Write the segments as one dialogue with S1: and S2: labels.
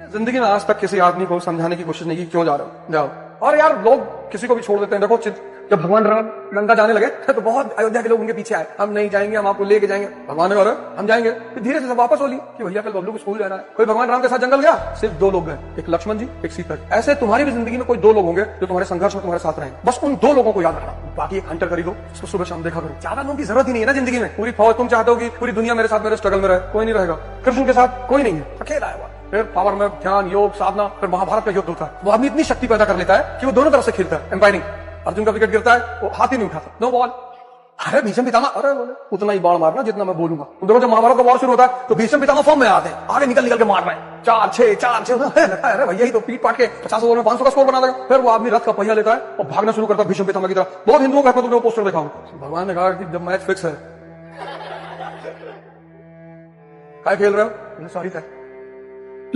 S1: जिंदगी में आज तक किसी आदमी को समझाने की कोशिश नहीं की क्यों जा रहे हो, जाओ। और यार लोग किसी को भी छोड़ देते हैं। देखो जब भगवान राम लंका जाने लगे तो बहुत अयोध्या के लोग उनके पीछे आए, हम नहीं जाएंगे, हम आपको लेके जाएंगे। भगवान ने कहा हम जाएंगे। फिर धीरे से वापस बोली कि भैया कल बबलू को स्कूल जाना है। कोई भगवान राम के साथ जंगल गया, सिर्फ 2 लोग गए, एक लक्ष्मण जी, एक सीता जी। ऐसे तुम्हारी भी जिंदगी में कोई 2 लोग होंगे जो तुम्हारे संघर्ष में तुम्हारे साथ रहेंगे। बस उन 2 लोगों को याद रखना, बाकी एक हंटर खरीदो, उसको सुबह शाम देखा करो। ज्यादा लोगों की जरूरत ही नहीं है ना जिंदगी में। पूरी फौज तुम चाहते हो कि पूरी दुनिया मेरे साथ मेरे स्ट्रगल में रहे, कोई नहीं रहेगा। कृष्ण के साथ कोई नहीं है, अकेला है। फिर पावर में ध्यान, योग, साधना, फिर महाभारत का युद्ध होता है। वो आदमी इतनी शक्ति पैदा कर लेता है कि वो दोनों तरफ से खेलता है, एम्पायरिंग। अर्जुन का विकेट गिरता है, वो हाथ ही नहीं उठाता, नो बॉल। अरे भीष्म पितामह, अरे बोले उतना ही बाण मारना जितना मैं बोलूंगा। तुम देखो जब महाभारत का वॉर शुरू होता है तो भीष्म पितामह फॉर्म में आते हैं, आगे निकल के मार रहे हैं, 4-6 अरे भैया ही तो पीट पाट के 50 ओवर में 500 का स्कोर बना देगा। फिर वो आदमी रथ का पहिया लेता है और भागना शुरू करता है भीष्म पितामह की तरफ। बहुत हिंदुओं का तुमने वो पोस्टर देखा हो। भगवान ने कहा कि जब मैच फिक्स है, क्या खेल रहे हो, सॉरी सर।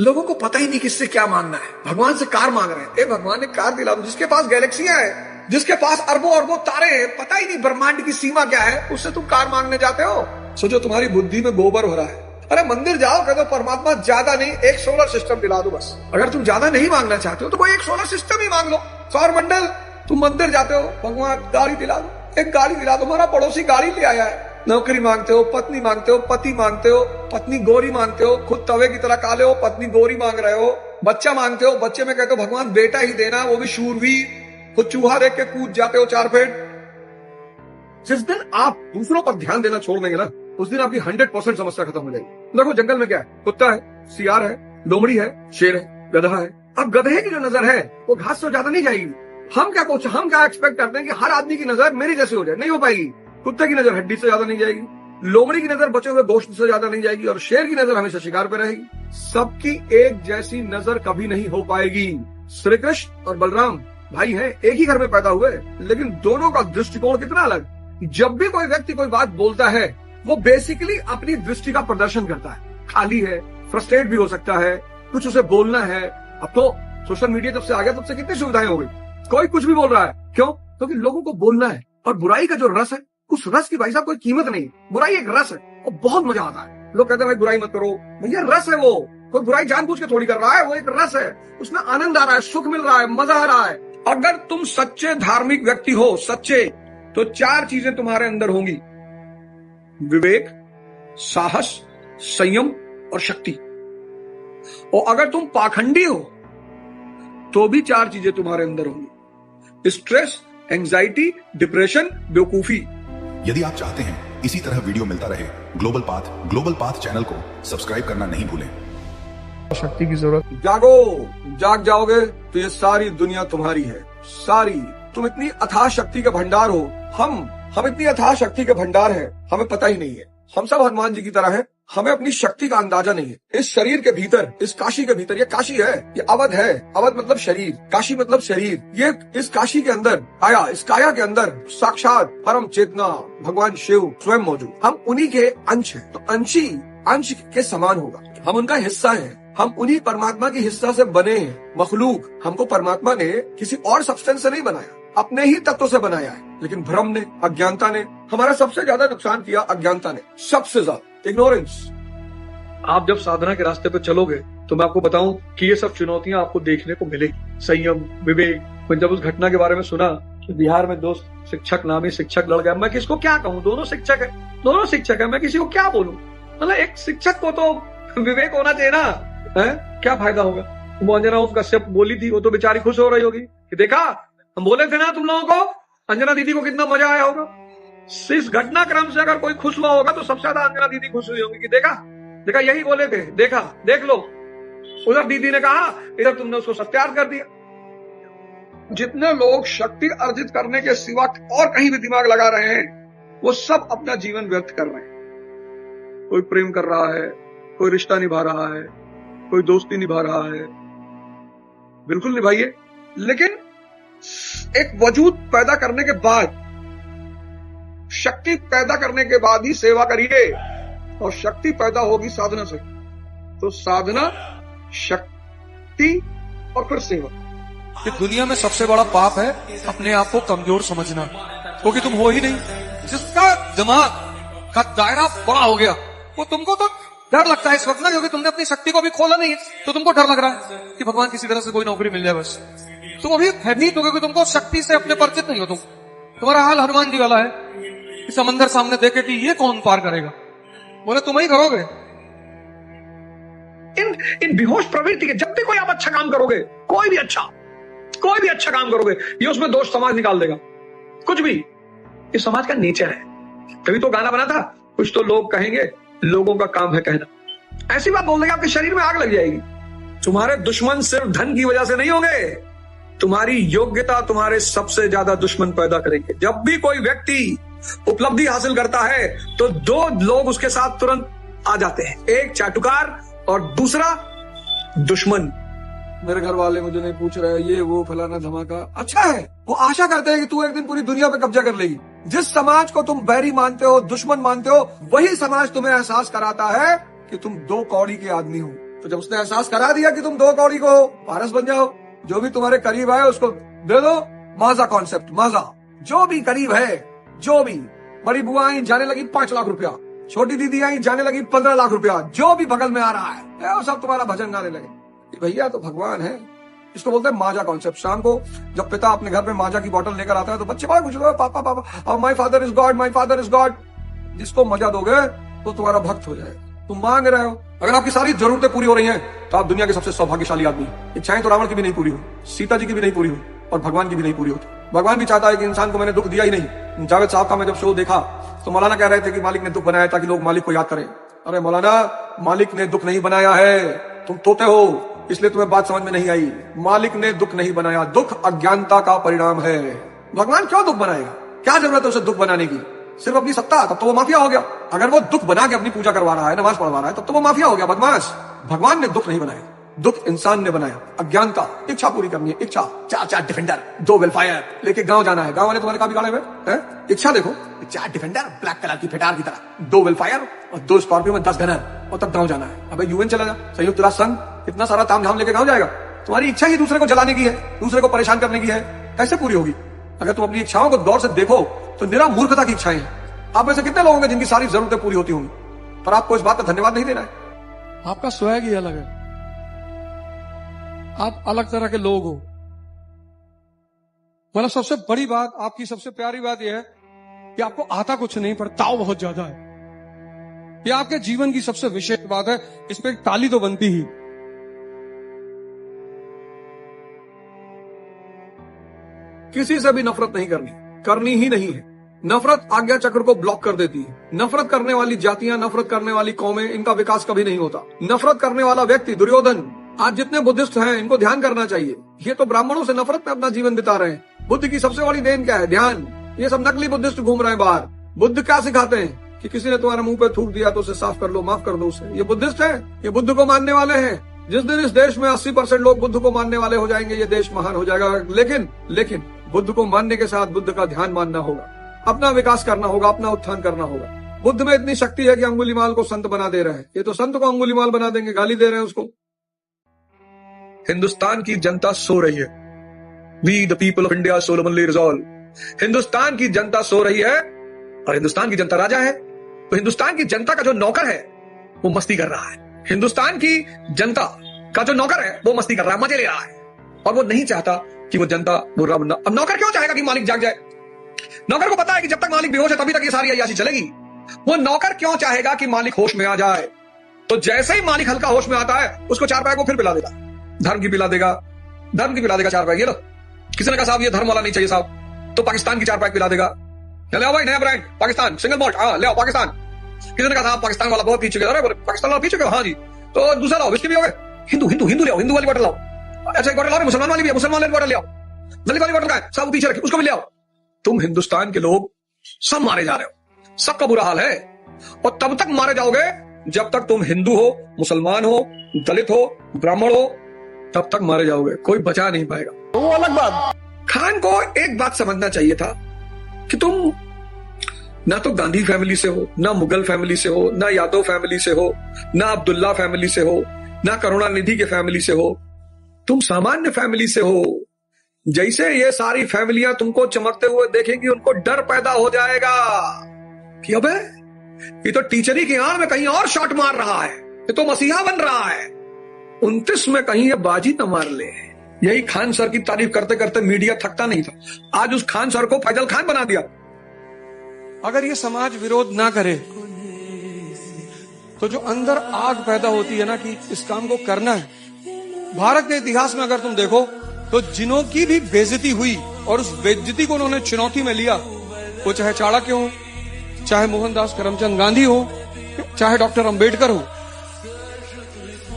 S2: लोगों को पता ही नहीं किससे क्या मांगना है। भगवान से कार मांग रहे हैं, ए भगवान एक कार दिला दो। जिसके पास गैलेक्सियां है, जिसके पास अरबों अरबों तारे हैं, पता ही नहीं ब्रह्मांड की सीमा क्या है, उससे तुम कार मांगने जाते हो। सोचो तुम्हारी बुद्धि में गोबर हो रहा है। अरे मंदिर जाओ, कहते परमात्मा ज्यादा नहीं, एक सोलर सिस्टम दिला दो बस। अगर तुम ज्यादा नहीं मांगना चाहते हो तो कोई एक सोलर सिस्टम ही मांग लो, सौर मंडल। तुम मंदिर जाते हो, भगवान गाड़ी दिला दो, एक गाड़ी दिला दो। हमारा पड़ोसी गाड़ी ले आया है। नौकरी मांगते हो, पत्नी मांगते हो, पति मांगते हो, पत्नी गोरी मांगते हो, खुद तवे की तरह काले हो, पत्नी गोरी मांग रहे हो। बच्चा मांगते हो, बच्चे में कहते हो भगवान बेटा ही देना, वो भी शूरवीर। खुद चूहा देख के कूद जाते हो 4 फीट। जिस दिन आप दूसरों पर ध्यान देना छोड़ देंगे ना, उस दिन आपकी 100% समस्या खत्म हो जाएगी। देखो जंगल में क्या है, कुत्ता है, सियार है, लोमड़ी है, शेर है, गधा है। अब गधे की जो नजर है वो घास से ज्यादा नहीं जाएगी। हम क्या एक्सपेक्ट करते हैं कि हर आदमी की नजर मेरी जैसे हो जाए, नहीं हो पाएगी। कुत्ते की नजर हड्डी से ज्यादा नहीं जाएगी, लोमड़ी की नजर बचे हुए गोश्त से ज्यादा नहीं जाएगी, और शेर की नजर हमेशा शिकार पे रहेगी। सबकी एक जैसी नजर कभी नहीं हो पाएगी। श्री कृष्ण और बलराम भाई हैं, एक ही घर में पैदा हुए, लेकिन दोनों का दृष्टिकोण कितना अलग। जब भी कोई व्यक्ति कोई बात बोलता है, वो बेसिकली अपनी दृष्टि का प्रदर्शन करता है। खाली है, फ्रस्ट्रेट भी हो सकता है, कुछ उसे बोलना है। अब तो सोशल मीडिया जब से आ गया तब से कितनी सुविधाएं हो गई, कोई कुछ भी बोल रहा है। क्यों? क्योंकि लोगों को बोलना है। और बुराई का जो रस है, उस रस की भाई साहब कोई कीमत नहीं। बुराई एक रस है और बहुत मजा आता है। लोग कहते हैं भाई बुराई मत करो, भैया रस है वो। कोई बुराई जानबूझ के थोड़ी कर रहा है, वो एक रस है, उसमें आनंद आ रहा है, सुख मिल रहा है, मजा आ रहा है। अगर तुम सच्चे धार्मिक व्यक्ति हो, सच्चे, तो 4 चीजें तुम्हारे अंदर होंगी: विवेक, साहस, संयम और शक्ति। और अगर तुम पाखंडी हो तो भी 4 चीजें तुम्हारे अंदर होंगी: स्ट्रेस, एंजाइटी, डिप्रेशन, बेवकूफी।
S3: यदि आप चाहते हैं इसी तरह वीडियो मिलता रहे, ग्लोबल पाथ चैनल को सब्सक्राइब करना नहीं भूलें।
S2: शक्ति की जरूरत। जाग जाओगे तो ये सारी दुनिया तुम्हारी है, सारी। तुम इतनी अथाह शक्ति के भंडार हो। हम इतनी अथाह शक्ति के भंडार है, हमें पता ही नहीं है। हम सब हनुमान जी की तरह हैं, हमें अपनी शक्ति का अंदाजा नहीं है। इस शरीर के भीतर, इस काशी के भीतर, ये काशी है, ये अवध है। अवध मतलब शरीर, काशी मतलब शरीर। ये इस काशी के अंदर आया, इस काया के अंदर साक्षात परम चेतना भगवान शिव स्वयं मौजूद। हम उन्हीं के अंश हैं, तो अंश के समान होगा। हम उनका हिस्सा हैं, हम उन्हीं परमात्मा के हिस्सा से बने हैं। मखलूक, हमको परमात्मा ने किसी और सब्सटेंस से नहीं बनाया, अपने ही तत्व से बनाया है। लेकिन भ्रम ने, अज्ञानता ने हमारा सबसे ज्यादा नुकसान किया। अज्ञानता ने सबसे ज्यादा, इग्नोरेंस।
S4: आप जब साधना के रास्ते पे चलोगे तो मैं आपको बताऊं कि ये सब चुनौतियां आपको देखने को मिलेगी। संयम, विवेक। मैं जब उस घटना के बारे में सुना कि बिहार में 2 शिक्षक, नामी शिक्षक लड़ गया, मैं किसको क्या कहूँ, दोनों शिक्षक है, मैं किसी को क्या बोलूं। मतलब एक शिक्षक को तो विवेक होना चाहिए ना, है? क्या फायदा होगा। वो अंजना उस कश्यप बोली थी, वो तो बेचारी खुश हो रही होगी कि देखा हम बोले थे ना तुम लोगों को, अंजना दीदी को कितना मजा आया होगा। इस घटनाक्रम से अगर कोई खुश हुआ होगा तो सबसे ज्यादा अंजना दीदी खुश हुई होगी कि देखा यही बोले थे, देखा, देख लो। उधर दीदी ने कहा, इधर तुमने उसको सत्यार कर दिया। जितने लोग शक्ति अर्जित करने के सिवा और कहीं भी दिमाग लगा रहे हैं, वो सब अपना जीवन व्यर्थ कर रहे हैं। कोई प्रेम कर रहा है, कोई रिश्ता निभा रहा है, कोई दोस्ती निभा रहा है। बिल्कुल निभाइए, लेकिन एक वजूद पैदा करने के बाद, शक्ति पैदा करने के बाद ही सेवा करिए। और शक्ति पैदा होगी साधना से। तो साधना, शक्ति और फिर सेवा।
S1: कि दुनिया में सबसे बड़ा पाप है अपने आप को कमजोर समझना, क्योंकि तुम हो ही नहीं। जिसका दिमाग का दायरा बड़ा हो गया वो तुमको तो डर लगता है इस वक्त ना, क्योंकि तुमने अपनी शक्ति को भी खोला नहीं है, तो तुमको डर लग रहा है कि भगवान किसी तरह से कोई नौकरी मिल जाए बस। तुम अभी भयभीत हो, क्योंकि तुमको शक्ति से अपने परिचित नहीं हो। तुम्हारा हाल हनुमान जी वाला है कि समंदर सामने देखे कि ये कौन पार करेगा, बोले तुम ही करोगे।
S2: इन बेहोश प्रवृत्ति के, जब भी कोई आप अच्छा काम करोगे, कोई भी अच्छा काम करोगे, ये उसमें दोष समाज निकाल देगा। कुछ भी, ये समाज का नेचर है। कभी तो गाना बना था, कुछ तो लोग कहेंगे, लोगों का काम है कहना। ऐसी बात बोल देंगे आपके शरीर में आग लग जाएगी। तुम्हारे दुश्मन सिर्फ धन की वजह से नहीं होंगे, तुम्हारी योग्यता तुम्हारे सबसे ज्यादा दुश्मन पैदा करेंगे। जब भी कोई व्यक्ति उपलब्धि हासिल करता है तो दो लोग उसके साथ तुरंत आ जाते हैं, एक चाटुकार और दूसरा दुश्मन।
S1: मेरे घर वाले मुझे नहीं पूछ रहे, ये वो फलाना धमाका। अच्छा है, वो आशा करते हैं कि तू एक दिन पूरी दुनिया पे कब्जा कर लेगी। जिस समाज को तुम बैरी मानते हो, दुश्मन मानते हो, वही समाज तुम्हें एहसास कराता है कि तुम 2 कौड़ी के आदमी हो। तो जब उसने एहसास करा दिया कि तुम 2 कौड़ी को पारस बन जाओ, जो भी तुम्हारे करीब आए उसको दे दो माजा कॉन्सेप्ट। माजा जो भी करीब है, जो भी बड़ी बुआ आई जाने लगी 5 लाख रुपया, छोटी दीदी आई जाने लगी 15 लाख रुपया, जो भी बगल में आ रहा है वो सब तुम्हारा भजन गाने लगे। भैया तो भगवान है, इसको बोलते हैं माजा कॉन्सेप्ट। शाम को जब पिता अपने घर में माजा की बोतल लेकर आता है तो बच्चे बाहर पूछ रहे हैं, पापा पापा, my father is God, my father is God. जिसको मजा दोगे तो तुम्हारा भक्त हो जाएगा। तुम मांग रहे हो, अगर आपकी सारी जरूरतें पूरी हो रही हैं तो आप दुनिया के सबसे सौभाग्यशाली आदमी। इच्छाएं तो रावण की भी नहीं पूरी हुई, सीता जी की भी नहीं पूरी हुई, और भगवान की भी नहीं पूरी होती। भगवान भी चाहता है कि इंसान को मैंने दुख दिया ही नहीं। जावेद साहब का मैं जब शो देखा तो मौलाना कह रहे थे कि मालिक ने दुख बनाया ताकि लोग मालिक को याद करें। अरे मौलाना, मालिक ने दुख नहीं बनाया है, तुम तोते हो इसलिए तुम्हें बात समझ में नहीं आई। मालिक ने दुख नहीं बनाया, दुख अज्ञानता का परिणाम है। भगवान क्यों दुख बनाएगा? क्या जरूरत है उसे दुख बनाने की? सिर्फ अपनी सत्ता, तब तो वो माफिया हो गया। अगर वो दुख बना के अपनी पूजा करवा रहा है, नमाज पढ़वा रहा है, तब तो वो माफिया हो गया, बदमाश। भगवान ने दुख नहीं बनाया, दुख इंसान ने बनाया। अज्ञानता, इच्छा पूरी करनी है, इच्छा। 4 डिफेंडर, 2 वेलफायर लेके गांव जाना है। गांव वाले तुम्हारे काफी गाड़े हुए हैं। इच्छा देखो, 4 डिफेंडर ब्लैक कलर की फिटार की तरह, 2 वेलफायर और 2 स्कॉर्पियो में 10 गनर, और तब गांव जाना है। अबे यूएन चला जा, संयुक्त राष्ट्र संघ इतना सारा ताम झाम लेके गांव जाएगा? तुम्हारी इच्छा ही दूसरे को जलाने की है, दूसरे को परेशान करने की है, कैसे पूरी होगी? अगर तुम अपनी इच्छाओं को गौर से देखो तो निरा मूर्खता की इच्छाएं हैं। आप में से कितने लोग होंगे जिनकी सारी जरूरतें पूरी होती होंगी, पर आपको इस बात का धन्यवाद नहीं देना है? आपका स्वैग ही अलग है, आप अलग तरह के लोग हो। मतलब सबसे बड़ी बात, आपकी सबसे प्यारी बात यह है कि आपको आता कुछ नहीं, पर ताव बहुत ज्यादा है। यह आपके जीवन की सबसे विशेष बात है, इस पे एक ताली तो बनती ही। किसी से भी नफरत नहीं करनी ही नहीं है। नफरत आज्ञा चक्र को ब्लॉक कर देती है। नफरत करने वाली जातियां, नफरत करने वाली कौमें, इनका विकास कभी नहीं होता। नफरत करने वाला व्यक्ति दुर्योधन, आज जितने बुद्धिस्ट हैं इनको ध्यान करना चाहिए। ये तो ब्राह्मणों से नफरत में अपना जीवन बिता रहे हैं। बुद्ध की सबसे बड़ी देन क्या है? ध्यान। ये सब नकली बुद्धिस्ट घूम रहे हैं बाहर। बुद्ध क्या सिखाते हैं कि किसी ने तुम्हारे मुंह पे थूक दिया तो उसे साफ कर लो, माफ कर दो उसे। ये बुद्धिस्ट है, ये बुद्ध को मानने वाले हैं। जिस दिन इस देश में 80% लोग बुद्ध को मानने वाले हो जाएंगे, ये देश महान हो जाएगा। लेकिन बुद्ध को मानने के साथ बुद्ध का ध्यान मानना होगा, अपना विकास करना होगा, अपना उत्थान करना होगा। बुद्ध में इतनी शक्ति है कि अंगुलीमाल को संत बना दे रहे हैं। ये तो संत को अंगुलीमाल बना देंगे, गाली दे रहे हैं उसको। हिंदुस्तान की जनता सो रही है। We the people of India solemnly resolve. Hindustan की जनता सो रही है और हिंदुस्तान की जनता राजा है। तो हिंदुस्तान की जनता का जो नौकर है वो मस्ती कर रहा है। हिंदुस्तान की जनता का जो नौकर है वो मस्ती कर रहा है, मजे ले रहा है, और वो नहीं चाहता कि वो जनता वो रब न। अब नौकर क्यों चाहेगा कि मालिक जाग जाए? नौकर को पता है कि जब तक मालिक बेहोश है तभी तक ये सारी अय्याशी चलेगी। वो नौकर क्यों चाहेगा कि मालिक होश में आ जाए? तो जैसे ही मालिक हल्का होश में आता है उसको 4 पैक को फिर पिला देगा, धर्म की पिला देगा 4 पैक। ये लो, किसी ने कहा साहब ये धर्म वाला नहीं चाहिए साहब, तो पाकिस्तान की 4 पैक पिला देगा। ले आओ भाई, नया ब्रांड पाकिस्तान, सिंगल मॉल्ट, ले आओ पाकिस्तान। किसी ने कहा साहब पाकिस्तान वाला बहुत पी चुके, अरे पाकिस्तान वाला पी चुके हो? हाँ जी, तो दूसरा लाओ, विस्की भी हो गए। हिंदू ले आओ, हिंदू वाली बॉटल लाओ। अच्छा एक बॉटल लाओ, मुसलमान वाली भी है, मुसलमान वाली बॉटल ले आओ। दलित वाली बॉटल का है साहब, पीछे रखी, उसको भी ले आओ। तुम हिंदुस्तान के लोग सब मारे जा रहे हो, सबका बुरा हाल है, और तब तक मारे जाओगे जब तक तुम हिंदू हो, मुसलमान हो, दलित हो, ब्राह्मण हो, तब तक मारे जाओगे, कोई बचा नहीं पाएगा। वो अलग बात।
S2: खान को एक बात समझना चाहिए था कि तुम ना तो गांधी फैमिली से हो, ना मुगल फैमिली से हो, ना यादव फैमिली से हो, ना अब्दुल्ला फैमिली से हो, ना करुणानिधि के फैमिली से हो, तुम सामान्य फैमिली से हो। जैसे ये सारी फैमिलियां तुमको चमकते हुए देखेंगी, उनको डर पैदा हो जाएगा कि अबे ये तो टीचरी की आड़ में कहीं और शॉट मार रहा है, ये तो मसीहा बन रहा है। 29 में कहीं ये बाजी न मार ले। यही खान सर की तारीफ करते करते मीडिया थकता नहीं था, आज उस खान सर को फैजल खान बना दिया।
S1: अगर ये समाज विरोध ना करे तो जो अंदर आग पैदा होती है ना कि इस काम को करना है, भारत के इतिहास में अगर तुम देखो तो जिनों की भी बेइज्जती हुई और उस बेइज्जती को उन्होंने चुनौती में लिया, वो चाहे चाणक्य हो, चाहे मोहनदास करमचंद गांधी हो, चाहे डॉक्टर अंबेडकर हो,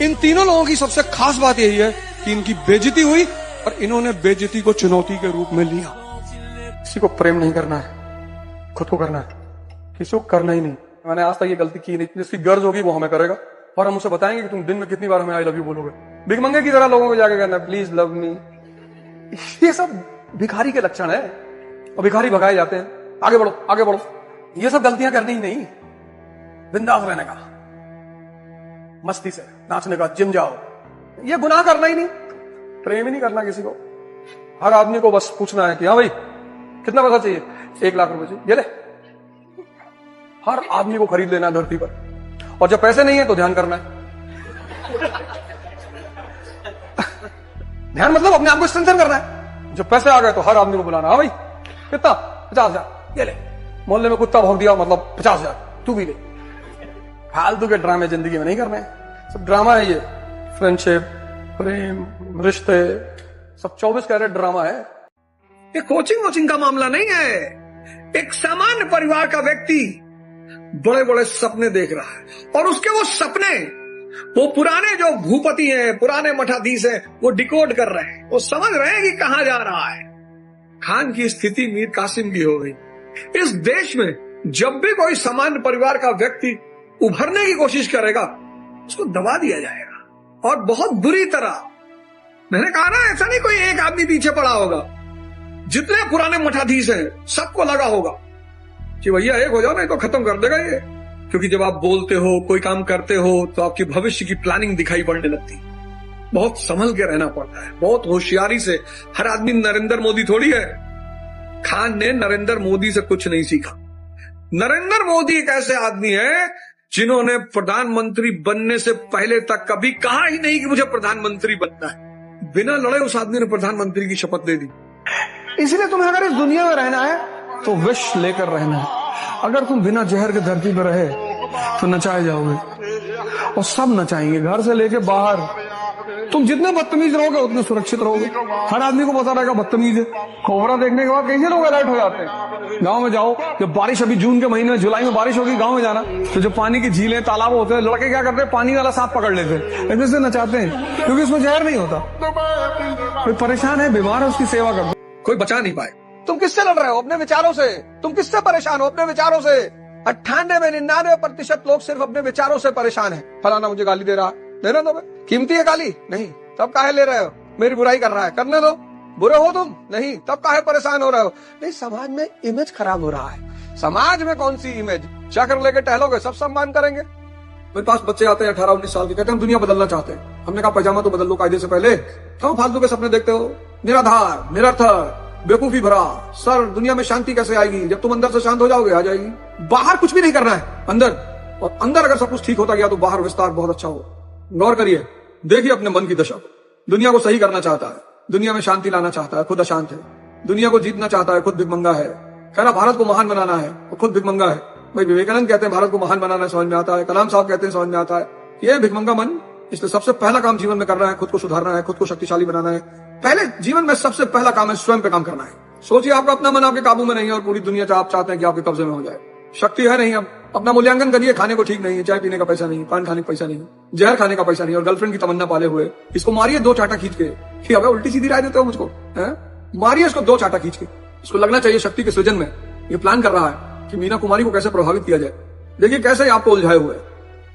S1: इन तीनों लोगों की सबसे खास बात यही है कि इनकी बेइज्जती हुई और इन्होंने बेइज्जती को चुनौती के रूप में लिया। किसी को प्रेम नहीं करना है, खुद को करना है, किसी को करना ही नहीं। मैंने आज तक ये गलती की नहीं, जिसकी गर्ज होगी वो हमें करेगा और हम उसे बताएंगे कि तुम दिन में कितनी बार हमें आई लव यू बोलोगे। भिखमंगे की तरह लोगों को जाके कहना प्लीज लव मी, ये सब भिखारी के लक्षण है और भिखारी भगाए जाते हैं। आगे बढ़ो आगे बढ़ो, ये सब गलतियां करनी ही नहीं, बिंदास रहने का, मस्ती से नाचने का, जिम जाओ, ये गुनाह करना ही नहीं, प्रेम ही नहीं करना किसी को। हर आदमी को बस पूछना है कि हाँ भाई कितना पैसा चाहिए, 1 लाख रुपए चाहिए, ये ले। हर आदमी को खरीद लेना धरती पर, और जब पैसे नहीं है तो ध्यान करना है। ध्यान मतलब अपने आप को स्ट्रेंथन करना है। जब पैसे आ गए तो हर आदमी को बुलाना, हाँ भाई कितना, 50,000, ये ले। मोहल्ले में कुत्ता भौंक दिया मतलब 50,000 तू भी ले। फालतू के ड्रामे जिंदगी में नहीं करने, सब ड्रामा है ये। फ्रेंडशिप, प्रेम, रिश्ते, सब 24 कैरेट ड्रामा है।
S2: ये कोचिंग वोचिंग का मामला नहीं है। एक सामान्य परिवार का व्यक्ति बड़े बड़े सपने देख रहा है और उसके वो सपने वो पुराने जो भूपति हैं, पुराने मठाधीश हैं, वो डिकोड कर रहे हैं, वो समझ रहे हैं कि कहां जा रहा है। खान की स्थिति मीर कासिम की हो गई। इस देश में जब भी कोई सामान्य परिवार का व्यक्ति उभरने की कोशिश करेगा उसको दबा दिया जाएगा, और बहुत बुरी तरह। मैंने कहा ना, ऐसा नहीं कोई एक आदमी पीछे पड़ा होगा, जितने पुराने मठाधीश हैं सबको लगा होगा कि भैया एक हो जाओ, नहीं तो खत्म कर देगा ये। क्योंकि जब आप बोलते हो, कोई काम करते हो, तो आपकी भविष्य की प्लानिंग दिखाई पड़ने लगती। बहुत संभल के रहना पड़ता है, बहुत होशियारी से। हर आदमी नरेंद्र मोदी थोड़ी है। खान ने नरेंद्र मोदी से कुछ नहीं सीखा। नरेंद्र मोदी एक ऐसे आदमी है जिन्होंने प्रधानमंत्री बनने से पहले तक कभी कहा ही नहीं कि मुझे प्रधानमंत्री बनना है। बिना लड़े उस आदमी ने प्रधानमंत्री की शपथ दे दी।
S1: इसलिए तुम्हें अगर इस दुनिया में रहना है तो विष लेकर रहना है। अगर तुम बिना जहर के धरती पर रहे तो नचाए जाओगे, और सब नचाएंगे, घर से लेके बाहर। तुम जितने बदतमीज रहोगे उतने सुरक्षित रहोगे। हर आदमी को पता रहेगा बदतमीज है। कोबरा देखने के बाद कैसे लोग अलर्ट हो जाते हैं। गांव में जाओ, जब बारिश, अभी जून के महीने में, जुलाई में बारिश होगी, गांव में जाना, तो जो पानी की झीलें, तालाब होते हैं, लड़के क्या करते हैं, पानी वाला सांप पकड़ लेते हैं, ऐसे नचाते हैं, क्योंकि उसमें जहर नहीं होता। कोई परेशान है, बीमार है, उसकी सेवा कर दो,
S2: कोई बचा नहीं पाए।
S1: तुम किससे लड़ रहे हो? अपने विचारों से। तुम किससे परेशान हो? अपने विचारों से। 98-99% लोग सिर्फ अपने विचारों से परेशान है। फलाना मुझे गाली दे रहा है, देना दो, कीमती है गाली, नहीं तब काहे ले रहे हो? मेरी बुराई कर रहा है, करने दो। बुरे हो तुम, नहीं तब काहे परेशान हो रहे हो? नहीं, समाज में इमेज खराब हो रहा है। समाज में कौन सी इमेज? चक्र लेके टहलोगे, सब सम्मान करेंगे।
S2: मेरे पास बच्चे आते हैं 18-19 साल के, कहते हैं हम दुनिया बदलना चाहते हैं। हमने कहा पैजामा तो बदल लो कायदे से पहले, क्यों फालतू के सपने देखते हो? निराधार, निरर्थक, बेवकूफी भरा। सर, दुनिया में शांति कैसे आएगी? जब तुम अंदर से शांत हो जाओगे, आ जाएगी। बाहर कुछ भी नहीं करना है, अंदर, और अंदर अगर सब कुछ ठीक होता गया तो बाहर विस्तार बहुत अच्छा हो। गौर करिए, देखिए अपने मन की दशा। दुनिया को सही करना चाहता है, दुनिया में शांति लाना चाहता है, खुद अशांत है। दुनिया को जीतना चाहता है, खुद भिखमंगा है। कह रहा भारत को महान बनाना है, वो खुद भिखमंगा है। भाई विवेकानंद कहते हैं भारत को महान बनाना समझ में आता है, कलाम साहब कहते हैं समझ में आता है। ये भिखमंगा मन, इसलिए सबसे पहला काम जीवन में करना है, खुद को सुधारना है, खुद को शक्तिशाली बनाना है। पहले जीवन में सबसे पहला काम है स्वयं पे काम करना है। सोचिए, आपका अपना मन आपके काबू में नहीं है और पूरी दुनिया आप चाहते हैं कि आपके कब्जे में हो जाए। शक्ति है नहीं। अब अपना मूल्यांकन करिए। खाने को ठीक नहीं है, चाय पीने का पैसा नहीं, पान खाने का पैसा नहीं, जहर खाने का पैसा नहीं, और गर्लफ्रेंड की तमन्ना पाले हुए इसको मारिए 2 चाटा खींच के। कि अबे उल्टी सीधी राय देते हो मुझको, मारिए इसको 2 चाटा खींच के। इसको लगना चाहिए शक्ति के सृजन में। ये प्लान कर रहा है कि मीना कुमारी को कैसे प्रभावित किया जाए। देखिए कैसे आपको उलझाए हुए।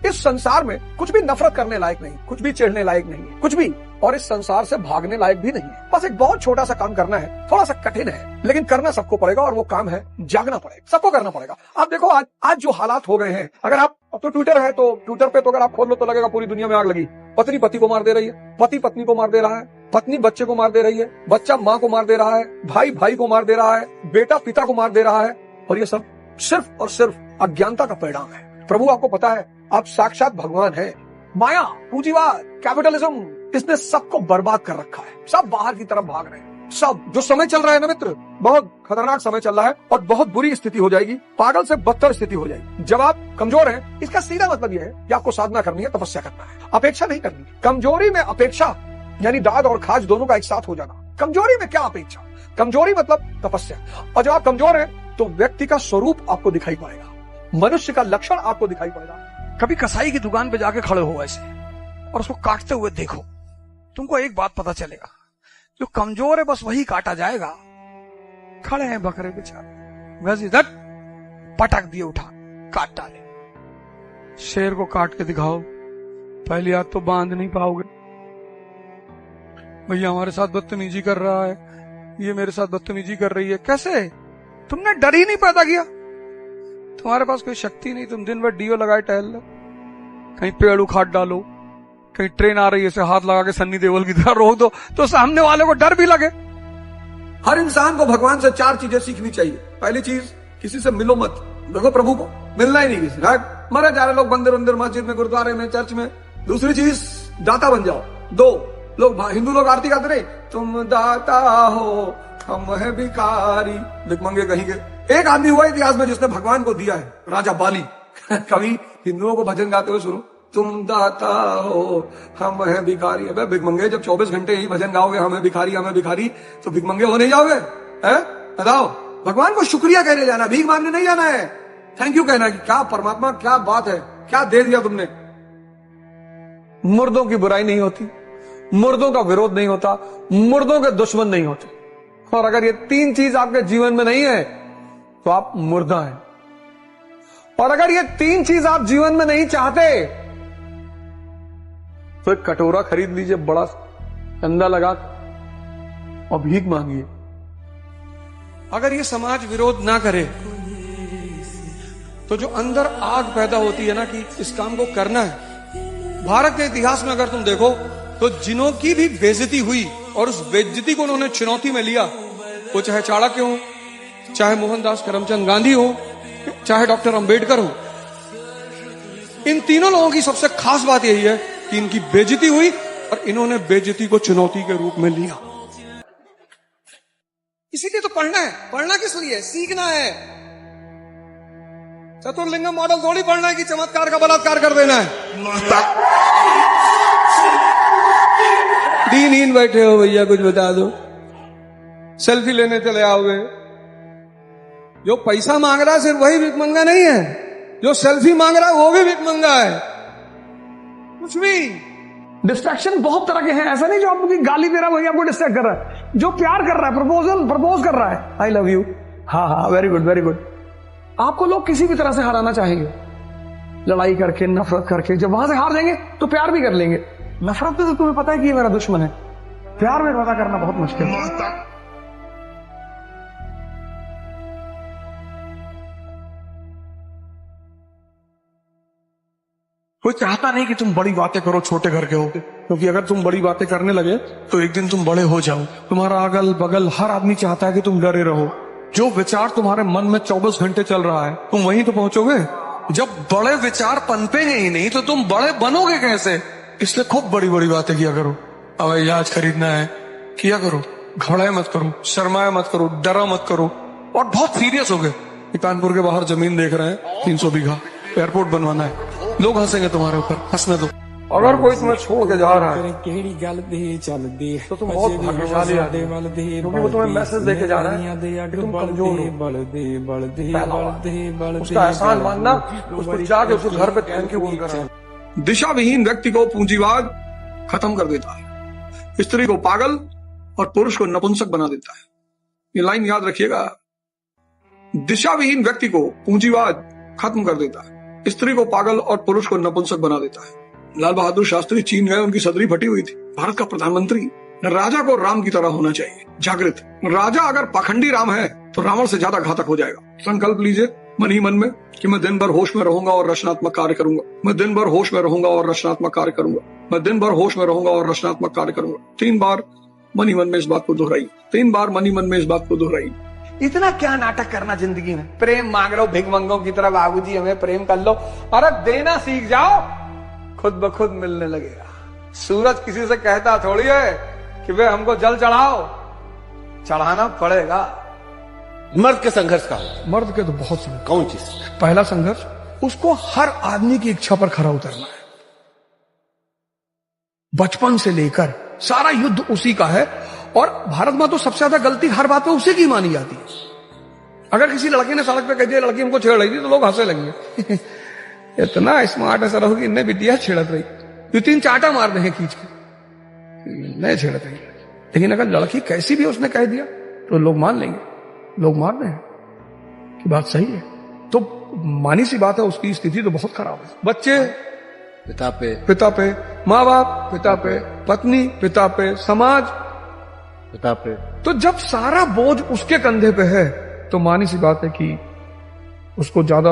S2: इस संसार में कुछ भी नफरत करने लायक नहीं, कुछ भी चिढ़ने लायक नहीं है, कुछ भी। और इस संसार से भागने लायक भी नहीं है। बस एक बहुत छोटा सा काम करना है, थोड़ा सा कठिन है, लेकिन करना सबको पड़ेगा, और वो काम है जागना पड़ेगा, सबको करना पड़ेगा। आप देखो आज जो हालात हो गए हैं, अगर आप, अब तो ट्विटर है, तो ट्विटर पे तो अगर आप खोल लो तो लगेगा पूरी दुनिया में आग लगी। पत्नी पति को मार दे रही है, पति पत्नी को मार दे रहा है, पत्नी बच्चे को मार दे रही है, बच्चा माँ को मार दे रहा है, भाई भाई को मार दे रहा है, बेटा पिता को मार दे रहा है। और ये सब सिर्फ और सिर्फ अज्ञानता का परिणाम है। प्रभु आपको पता है आप साक्षात भगवान हैं। माया, पूंजीवाद, कैपिटलिज्म, इसने सबको बर्बाद कर रखा है। सब बाहर की तरफ भाग रहे हैं। सब जो समय चल रहा है ना मित्र, बहुत खतरनाक समय चल रहा है और बहुत बुरी स्थिति हो जाएगी, पागल से बदतर स्थिति हो जाएगी। जब आप कमजोर हैं, इसका सीधा मतलब यह है कि आपको साधना करनी है, तपस्या करना है, अपेक्षा नहीं करनी। कमजोरी में अपेक्षा यानी दाद और खाज दोनों का एक साथ हो जाना। कमजोरी में क्या अपेक्षा? कमजोरी मतलब तपस्या। और जब आप कमजोर हैं तो व्यक्ति का स्वरूप आपको दिखाई पड़ेगा, मनुष्य का लक्षण आपको दिखाई पड़ेगा। कभी कसाई की दुकान पे जाके खड़े हो ऐसे और उसको काटते हुए देखो, तुमको एक बात पता चलेगा, जो कमजोर है बस वही काटा जाएगा। खड़े हैं बकरे बेचारे, वैसे दट पटक दिए, उठा काट डाले। शेर को काट के दिखाओ, पहली हाथ तो बांध नहीं पाओगे। भैया हमारे साथ बदतमीजी कर रहा है, ये मेरे साथ बदतमीजी कर रही है। कैसे? तुमने डर ही नहीं पैदा किया, तुम्हारे पास कोई शक्ति नहीं। तुम दिन भर डीओ लगाए टहल लो, कहीं पेड़ उखाड़ डालो, कहीं ट्रेन आ रही है हाथ लगा के सन्नी देओल की तरह रोक दो तो सामने वाले को डर भी लगे। हर इंसान को भगवान से 4 चीजें सीखनी चाहिए। पहली चीज, किसी से मिलो मत। देखो प्रभु को मिलना ही नहीं किसी, मरे जा रहे लोग मंदिर मंदिर, मस्जिद में, गुरुद्वारे में, चर्च में। दूसरी चीज, दाता बन जाओ। 2 लोग, हिंदू लोग आरती गाते रहे, तुम दाता हो हम है भिखारी, भिखमंगे कहीं के। एक आदमी हुआ इतिहास में जिसने भगवान को दिया है, राजा बाली। कभी हिंदुओं को भजन गाते हुए सुनो, तुम दाता हो हम है भिखारी। अबे भिखमंगे, जब 24 घंटे ही भजन गाओगे हमें भिखारी, तो भिखमंगे हो नहीं जाओगे? बताओ, भगवान को शुक्रिया कहने जाना, भीख मांगने नहीं जाना है। थैंक यू कहना कि क्या परमात्मा, क्या बात है, क्या दे दिया तुमने। मुर्दों की बुराई नहीं होती, मुर्दों का विरोध नहीं होता, मुर्दों के दुश्मन नहीं होते। और अगर ये 3 चीज आपके जीवन में नहीं है तो आप मुर्दा हैं। और अगर ये 3 चीज आप जीवन में नहीं चाहते तो एक कटोरा खरीद लीजिए बड़ा, चंदा लगा और भीख मांगिए। अगर ये समाज विरोध ना करे तो जो अंदर आग पैदा होती है ना कि इस काम को करना है। भारत के इतिहास में अगर तुम देखो तो जिनों की भी बेइज्जती हुई और उस बेइज्जती को उन्होंने चुनौती में लिया, वो चाहे चाणक्य हो, चाहे मोहनदास करमचंद गांधी हो, चाहे डॉक्टर अंबेडकर हो, इन तीनों लोगों की सबसे खास बात यही है कि इनकी बेइज्जती हुई और इन्होंने बेइज्जती को चुनौती के रूप में लिया। इसीलिए तो पढ़ना है। पढ़ना किस लिए? सीखना है। चतुर्लिंगम मॉडल थोड़ी पढ़ना है कि चमत्कार का बलात्कार कर देना है। दीनहीन बैठे हो भैया, कुछ बता दो। सेल्फी लेने चले आओगे। जो पैसा मांग रहा है सिर्फ वही भिखमंगा नहीं है, जो सेल्फी मांग रहा है वो भी भिखमंगा है। कुछ भी डिस्ट्रैक्शन बहुत तरह के हैं। ऐसा नहीं जो आपको गाली दे रहा है वही आपको डिस्ट्रैक्ट कर रहा है, जो प्यार कर रहा है, प्रपोज कर रहा है, आई लव यू, हाँ वेरी गुड वेरी गुड। आपको लोग किसी भी तरह से हराना चाहेंगे, लड़ाई करके, नफरत करके। जब वहां से हार जाएंगे तो प्यार भी कर लेंगे। नफरत तो तुम्हें पता है कि ये मेरा दुश्मन है, प्यार में पता करना बहुत मुश्किल है। कोई चाहता नहीं कि तुम बड़ी बातें करो छोटे घर के होके, क्योंकि अगर तुम बड़ी बातें करने लगे तो एक दिन तुम बड़े हो जाओ। तुम्हारा अगल बगल हर आदमी चाहता है कि तुम डरे रहो। जो विचार तुम्हारे मन में 24 घंटे चल रहा है तुम वहीं तो पहुंचोगे। जब बड़े विचार पनपेंगे ही नहीं तो तुम बड़े बनोगे कैसे? इसलिए खूब बड़ी बड़ी बातें किया करो। हवाई जहाज खरीदना है, किया करो। घबराए मत करो, शर्माए मत करो, डरा मत करो। और बहुत सीरियस हो गए। कानपुर के बाहर जमीन देख रहे हैं 300 बीघा, एयरपोर्ट बनवाना है। लोग हंसेंगे तुम्हारे ऊपर, हंसने दो। अगर कोई तुम्हें छोड़ के जा रहा है तो तुम बहुत भाग्यशाली आदमी, क्योंकि वो तुम्हें मैसेज देके जा रहा है कि तुम कमजोर हो। उसका एहसान मानना, उसको जाके उसको घर पे थैंक यू बोलकर। दिशा विहीन व्यक्ति को पूंजीवाद खत्म कर देता है, स्त्री को पागल और पुरुष को नपुंसक बना देता है। ये लाइन याद रखिएगा। दिशा विहीन व्यक्ति को पूंजीवाद खत्म कर देता है, स्त्री को पागल और पुरुष को नपुंसक बना देता है। लाल बहादुर शास्त्री चीन गए, उनकी सदरी फटी हुई थी। भारत का प्रधानमंत्री, राजा को राम की तरह होना चाहिए, जागृत। राजा अगर पाखंडी राम है तो रावण से ज्यादा घातक हो जाएगा। संकल्प लीजिए मन ही मन में कि मैं दिन भर होश में रहूंगा और रचनात्मक कार्य करूंगा। मैं दिन भर होश में रहूंगा और रचनात्मक कार्य करूंगा। मैं दिन भर होश में रहूंगा और रचनात्मक कार्य करूंगा। 3 बार मन ही मन में इस बात को दोहराई। 3 बार मन ही मन में इस बात को दोहराई। इतना क्या नाटक करना जिंदगी में? प्रेम मांग रहे हो भिखमंगों की तरह, बाबूजी हमें प्रेम कर लो। अरे देना सीख जाओ, खुद ब खुद मिलने लगेगा। सूरज किसी से कहता थोड़ी है कि वे हमको जल चढ़ाओ, चढ़ाना पड़ेगा।
S5: मर्द के संघर्ष का हो।
S1: मर्द के तो बहुत संघर्ष।
S5: कौन चीज?
S1: पहला संघर्ष, उसको हर आदमी की इच्छा पर खरा उतरना है। बचपन से लेकर सारा युद्ध उसी का है। और भारत में तो सबसे ज्यादा गलती हर बात पे उसी की मानी जाती है। अगर किसी लड़के ने सड़क पे कह दिया लड़की हमको छेड़ रही थी तो लोग हंसे लगेंगे। इतना स्मार्ट है सर होगी, इन्हें बिटिया छेड़त रही, दो तीन चाटा मार दे खींच के, नहीं छेड़त रही। लेकिन अगर लड़की कैसी भी उसने कह दिया तो लोग मान लेंगे, लोग मान रहे हैं कि बात सही है। तो मानी सी बात है, उसकी स्थिति तो बहुत खराब है। बच्चे
S5: पिता पे,
S1: माँ बाप पिता पे, पत्नी पिता पे, समाज
S5: पिता पे।
S1: तो जब सारा बोझ उसके कंधे पे है तो मानी सी बात है कि उसको ज्यादा